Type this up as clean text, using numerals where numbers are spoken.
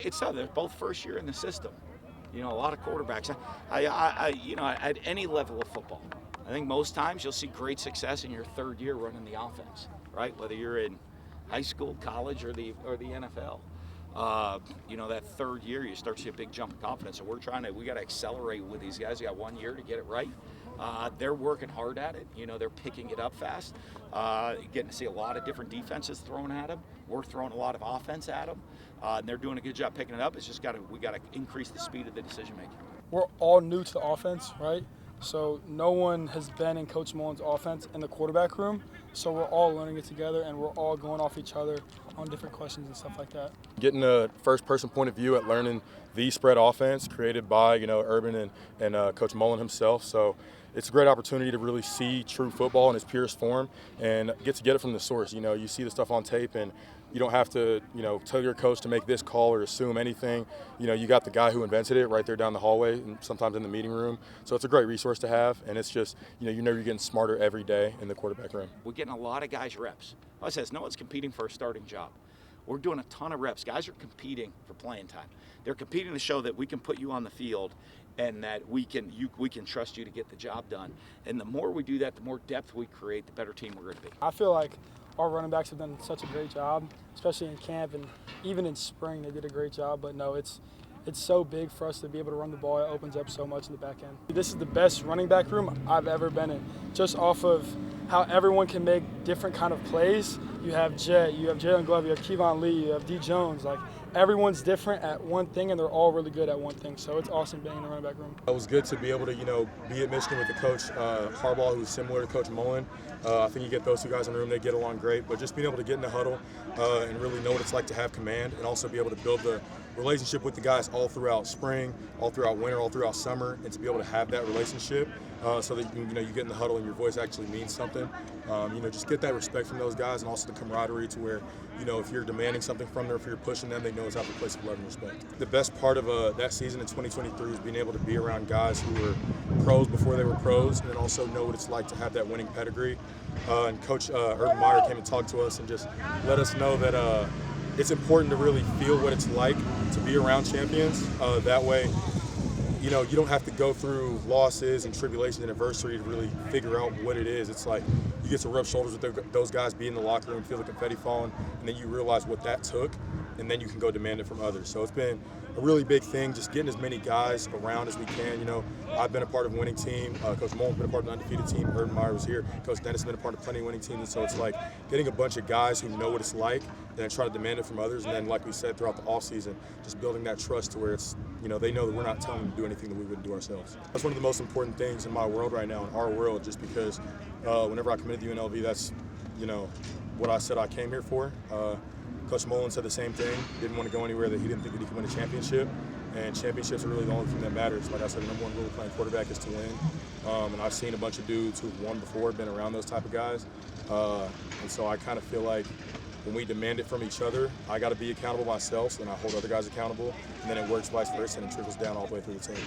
It's tough. They're both first year in the system. A lot of quarterbacks. At any level of football, I think most times you'll see great success in your third year running the offense, right? Whether you're in high school, college, or the NFL. That third year you start to see a big jump in confidence. So we got to accelerate with these guys. We got 1 year to get it right. They're working hard at it. They're picking it up fast. Getting to see a lot of different defenses thrown at them. We're throwing a lot of offense at them. And they're doing a good job picking it up. It's just we got to increase the speed of the decision making. We're all new to the offense, right? So no one has been in Coach Mullen's offense in the quarterback room. So we're all learning it together, and we're all going off each other on different questions and stuff like that. Getting a first-person point of view at learning the spread offense created by Urban and Coach Mullen himself. So it's a great opportunity to really see true football in its purest form and get it from the source. You see the stuff on tape, and you don't have to tell your coach to make this call or assume anything. You got the guy who invented it right there down the hallway and sometimes in the meeting room. So it's a great resource to have, and it's just you know you're getting smarter every day in the quarterback room. We're getting a lot of guys reps. Like I said, no one's competing for a starting job. We're doing a ton of reps. Guys are competing for playing time. They're competing to show that we can put you on the field and that we can trust you to get the job done. And the more we do that, the more depth we create, the better team we're going to be. I feel like our running backs have done such a great job, especially in camp and even in spring they did a great job. But no, it's so big for us to be able to run the ball. It opens up so much in the back end. This is the best running back room I've ever been in, just off of how everyone can make different kind of plays. You have Jet, you have Jalen Glover, you have Kevon Lee, you have D. Jones. Like, everyone's different at one thing, and they're all really good at one thing. So it's awesome being in the running back room. It was good to be able to, be at Michigan with the coach, Harbaugh, who's similar to Coach Mullen. I think you get those two guys in the room, they get along great. But just being able to get in the huddle and really know what it's like to have command, and also be able to build the relationship with the guys all throughout spring, all throughout winter, all throughout summer, and to be able to have that relationship so that you get in the huddle and your voice actually means something. Just get that respect from those guys, and also the camaraderie to where, if you're demanding something from them, if you're pushing them, they know it's out of a place of love and respect. The best part of that season in 2023 is being able to be around guys who were pros before they were pros, and then also know what it's like to have that winning pedigree. And Coach Urban Meyer came and talked to us and just let us know that it's important to really feel what it's like to be around champions. That way, you don't have to go through losses and tribulations and adversity to really figure out what it is. It's like you get to rub shoulders with those guys, be in the locker room, feel the confetti falling, and then you realize what that took, and then you can go demand it from others. So it's been a really big thing, just getting as many guys around as we can. I've been a part of a winning team. Coach Mullen's been a part of an undefeated team. Urban Meyer was here. Coach Dennis has been a part of plenty of winning teams. And so it's like getting a bunch of guys who know what it's like and then try to demand it from others. And then, like we said, throughout the offseason, just building that trust to where it's, they know that we're not telling them to do anything that we wouldn't do ourselves. That's one of the most important things in my world right now, in our world, just because whenever I committed to UNLV, that's, what I said I came here for. Coach Mullen said the same thing. Didn't want to go anywhere that he didn't think that he could win a championship. And championships are really the only thing that matters. Like I said, the number one rule of playing quarterback is to win. And I've seen a bunch of dudes who've won before, been around those type of guys. And so I kind of feel like when we demand it from each other, I got to be accountable myself, and I hold other guys accountable. And then it works vice versa, and it trickles down all the way through the team.